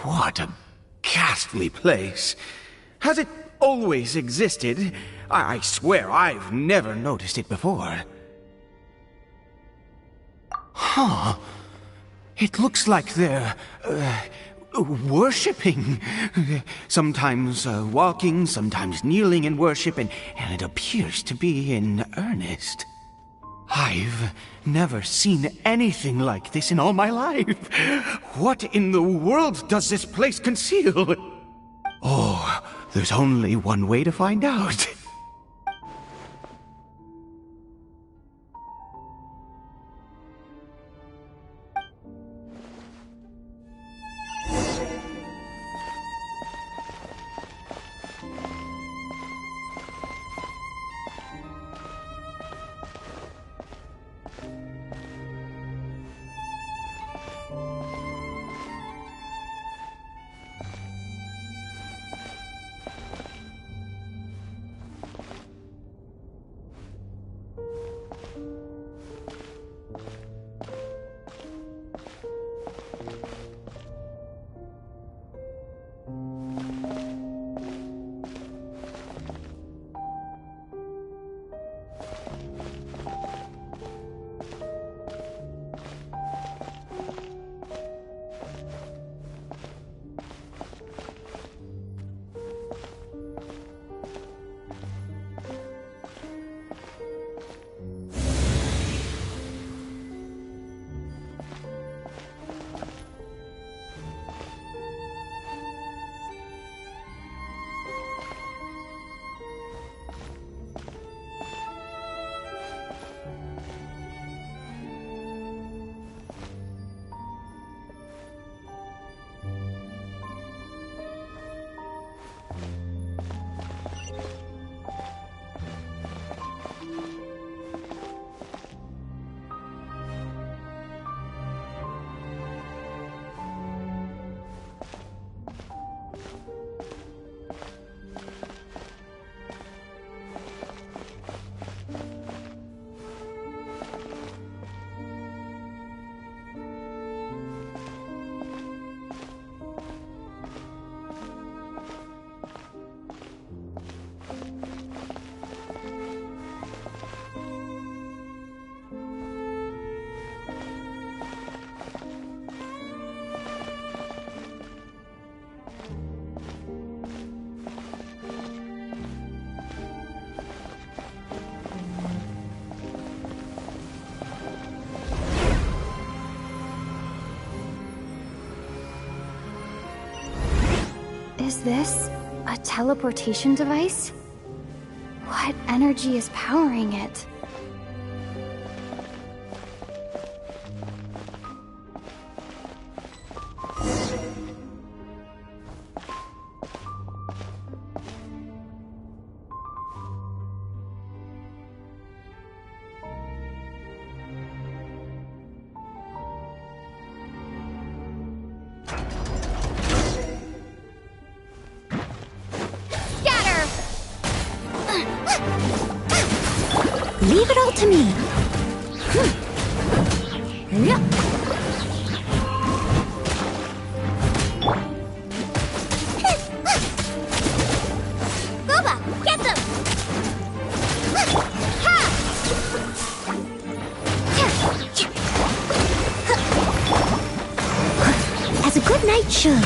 What a ghastly place. Has it always existed? I swear I've never noticed it before. Huh. It looks like they're, worshipping. Sometimes walking, sometimes kneeling in worship, and it appears to be in earnest. I've never seen anything like this in all my life. What in the world does this place conceal? Oh, there's only one way to find out. Is this a teleportation device? What energy is powering it? Leave it all to me. Boba, get them! As a good knight should.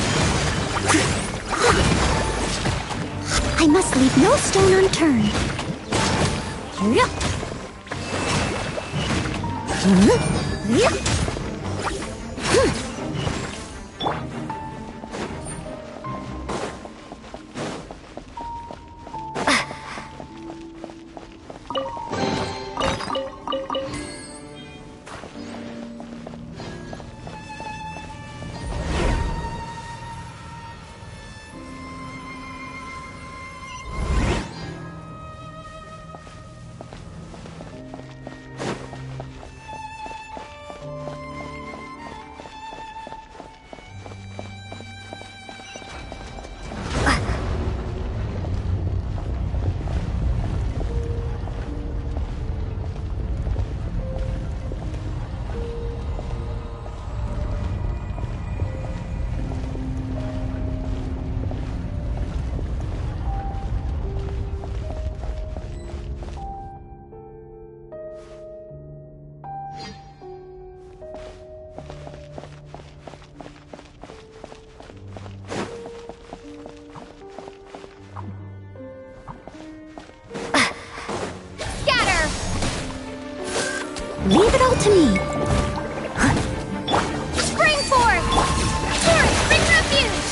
I must leave no stone unturned. Leave it all to me. Spring forth! Spirit, bring refuge!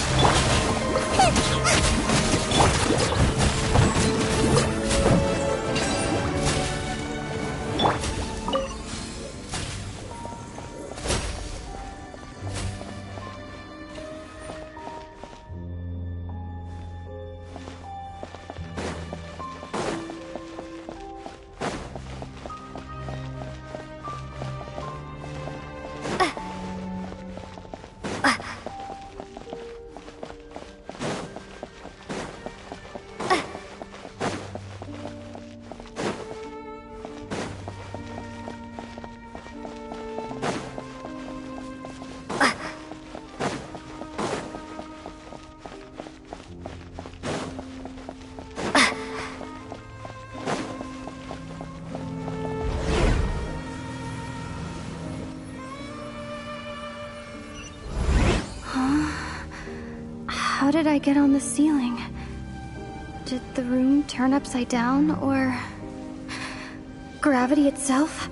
How did I get on the ceiling? Did the room turn upside down, or gravity itself?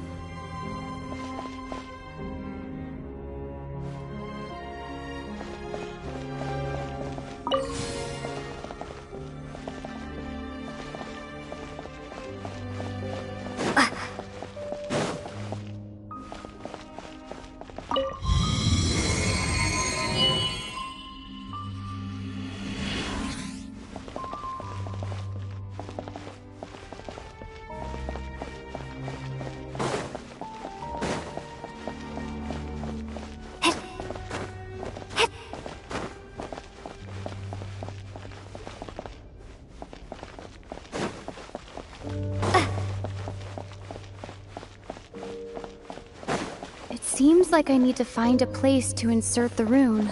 Seems like I need to find a place to insert the rune.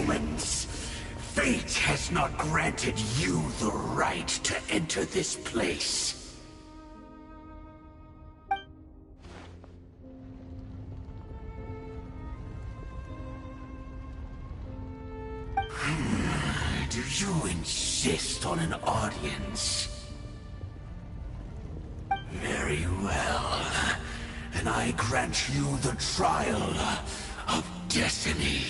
humans. Fate has not granted you the right to enter this place. Do you insist on an audience? Very well. Then I grant you the trial of destiny.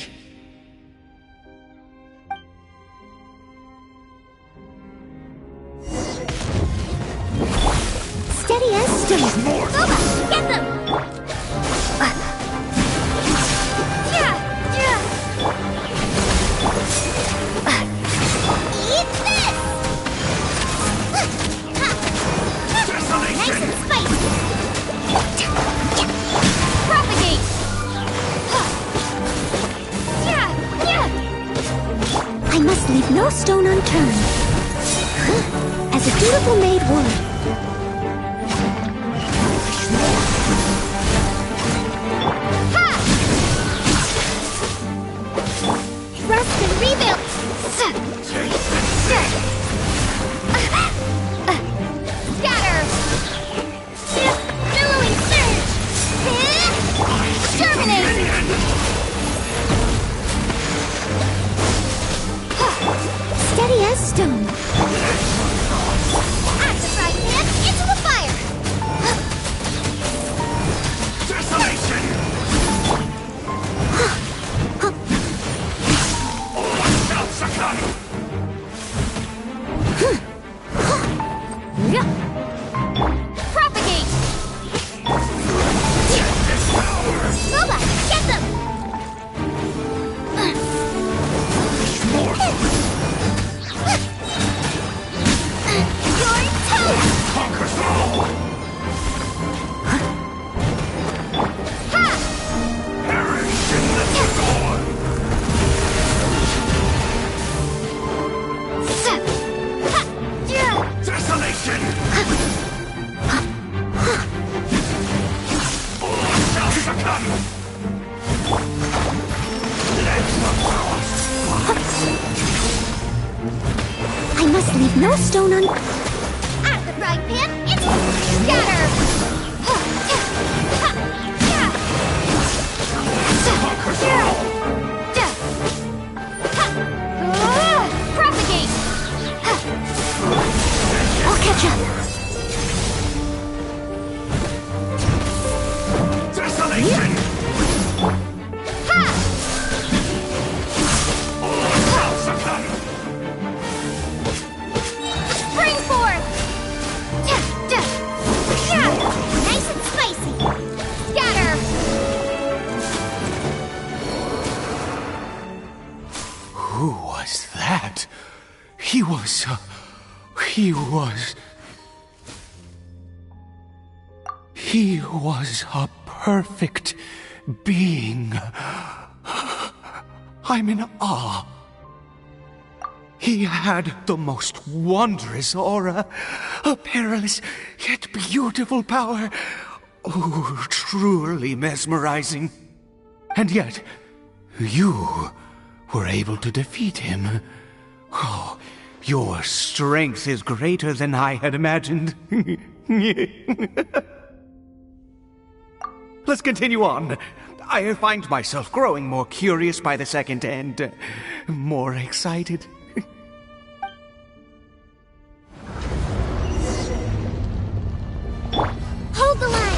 Steady as stone. Boba, get them! Eat this! Nice and spicy! Propagate! I must leave no stone unturned. As a dutiful maid would. Rust and rebuild! Scatter! Billowing surge! Terminate! Steady as stone. Act the frying pan into the fire! Desolation! All shall succumb! Propagate! Boba, get them! Your toast! Conquers all! Ha! Perish in the storm! Desolation! All shall succumb! Let the frost I must leave no stone un... At the frying pan, it's... Scatter! conquers all! Propagate! I'll catch up. Desolation! Ha! All shall succumb! Spring forth! Nice and spicy! Scatter! Who was that? He was a perfect being. I'm in awe. He had the most wondrous aura, a perilous yet beautiful power. Oh, truly mesmerizing. And yet, you were able to defeat him. Oh, your strength is greater than I had imagined. Let's continue on. I find myself growing more curious by the second and more excited. Hold the line!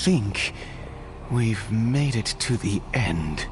think we've made it to the end.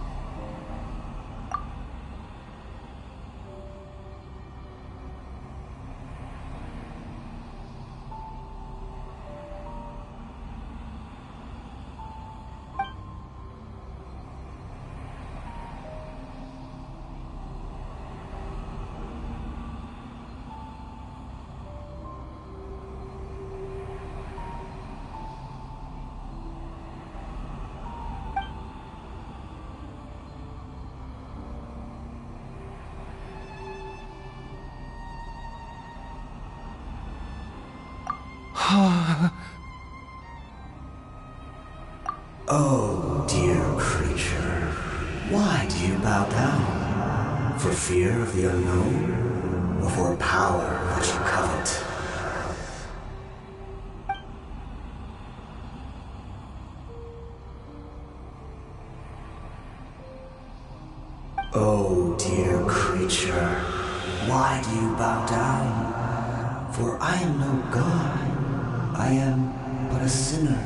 Oh, dear creature, why do you bow down? For fear of the unknown? Or for a power that you covet? Oh, dear creature, why do you bow down? For I am no god. I am but a sinner.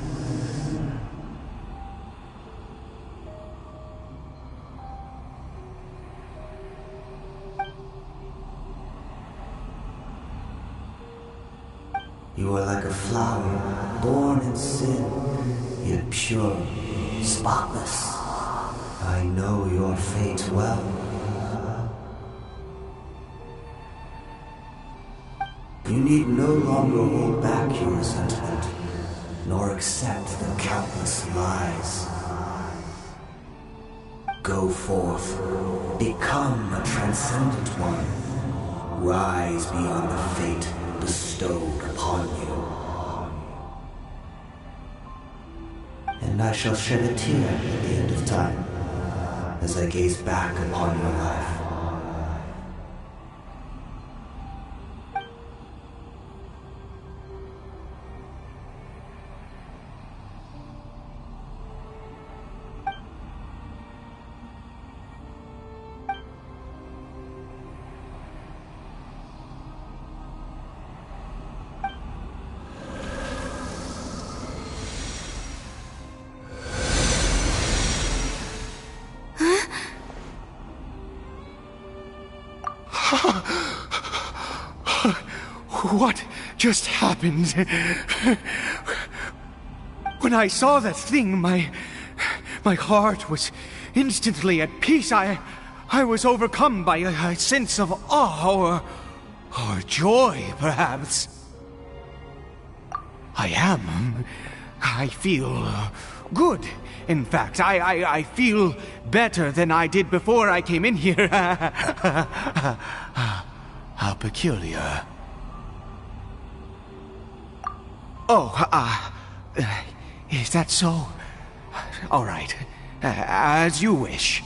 You are like a flower, born in sin, yet pure, spotless. I know your fate well. You need no longer hold back your resentment, nor accept the countless lies. Go forth, become a transcendent one. Rise beyond the fate bestowed upon you. And I shall shed a tear at the end of time, as I gaze back upon your life. What just happened? When I saw that thing, my heart was instantly at peace. I was overcome by a sense of awe or joy, perhaps. I feel good. In fact, I feel better than I did before I came in here. How peculiar. Oh, is that so? All right, as you wish.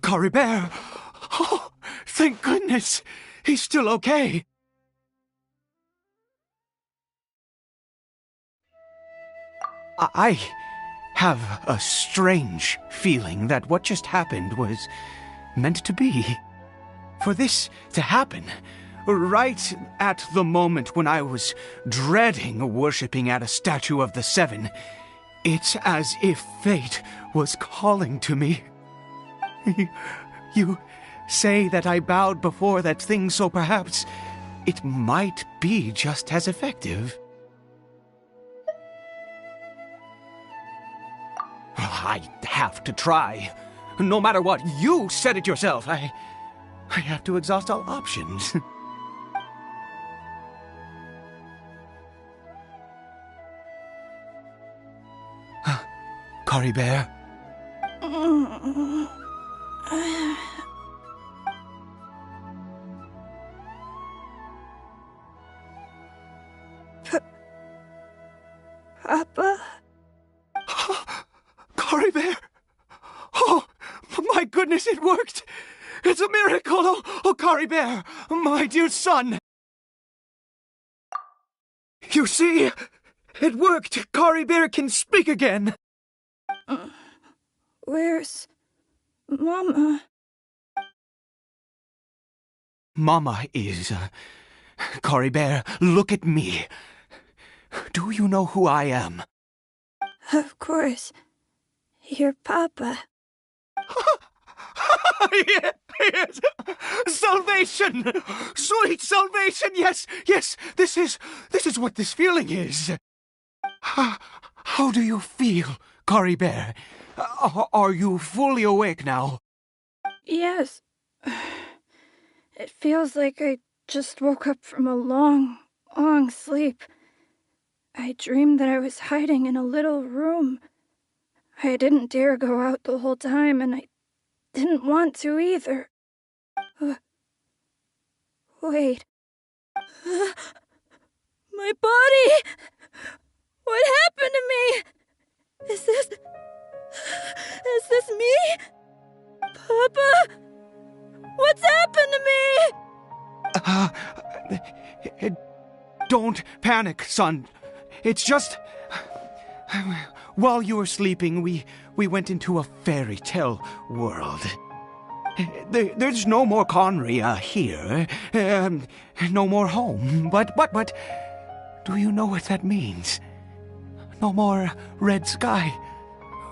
Caribert! Oh, thank goodness! He's still okay! I have a strange feeling that what just happened was meant to be. For this to happen, right at the moment when I was dreading worshipping at a statue of the Seven, it's as if fate was calling to me. You say that I bowed before that thing, so perhaps it might be just as effective. I have to try. No matter what, you said it yourself. I have to exhaust all options. Caribert? Papa? Caribert! Oh, my goodness, it worked! It's a miracle! Oh, Kari Bear, my dear son! You see, it worked! Kari Bear can speak again! Where's Mama? Mama is... Kari Bear, look at me. Do you know who I am? Of course. Your Papa. Yes! Salvation! Sweet salvation! Yes! This is what this feeling is. How do you feel, Kari Bear? Are you fully awake now? Yes. It feels like I just woke up from a long, long sleep. I dreamed that I was hiding in a little room. I didn't dare go out the whole time, and I didn't want to either. Wait. My body! What happened to me? Is this me? Papa? What's happened to me? Don't panic, son. It's just... While you were sleeping, we went into a fairy tale world. There's no more Conry here. No more home. But, do you know what that means? No more red sky.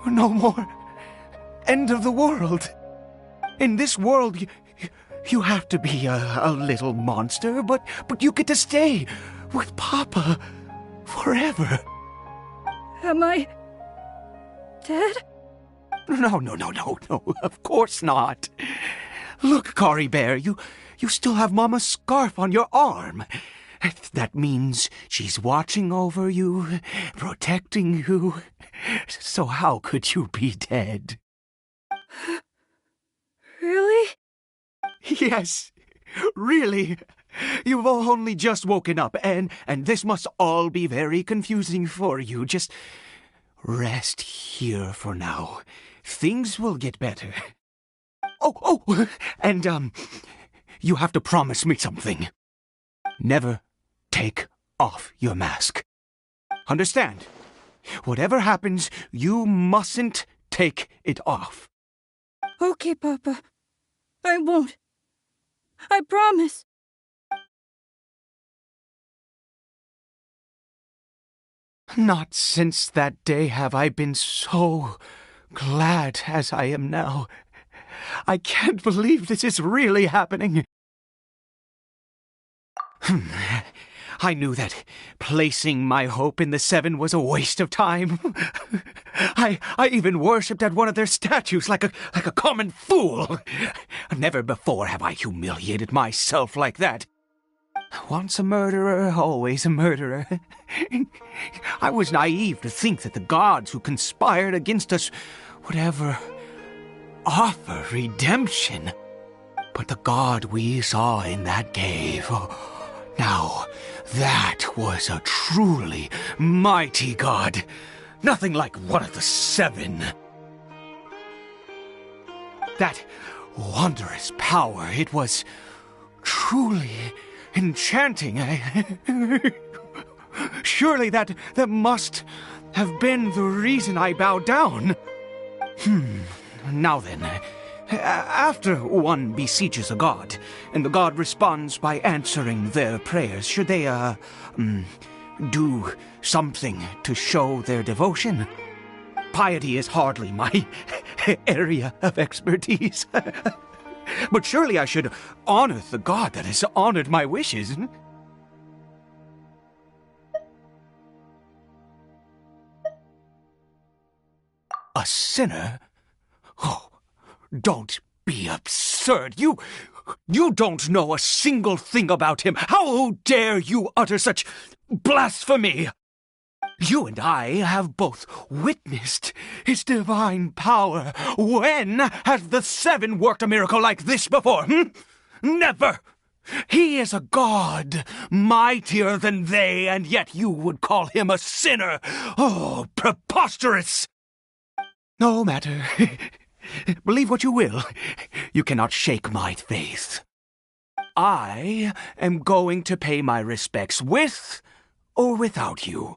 No more end of the world. In this world, you have to be a little monster, but you get to stay with Papa forever. Am I dead? No, of course not. Look, Kari Bear, you still have Mama's scarf on your arm. That means she's watching over you, protecting you. So how could you be dead? Really? Yes, really. You've only just woken up, and this must all be very confusing for you. Just rest here for now. Things will get better. Oh, and, you have to promise me something. Never take off your mask. Understand? Whatever happens, you mustn't take it off. Okay, Papa. I won't. I promise. Not since that day have I been so glad as I am now. I can't believe this is really happening. I knew that placing my hope in the Seven was a waste of time. I even worshipped at one of their statues like a common fool. Never before have I humiliated myself like that. Once a murderer, always a murderer. I was naive to think that the gods who conspired against us would ever offer redemption. But the god we saw in that cave, now that was a truly mighty god. Nothing like one of the Seven. That wondrous power, it was truly enchanting. Surely that must have been the reason I bowed down. Now then, after one beseeches a god, and the god responds by answering their prayers, should they, do something to show their devotion? Piety is hardly my area of expertise. But surely I should honor the god that has honored my wishes. A sinner? Oh, don't be absurd. You don't know a single thing about him. How dare you utter such blasphemy? You and I have both witnessed his divine power. When has the Seven worked a miracle like this before? Never! He is a god, mightier than they, and yet you would call him a sinner. Oh, preposterous! No matter. Believe what you will, you cannot shake my faith. I am going to pay my respects with or without you.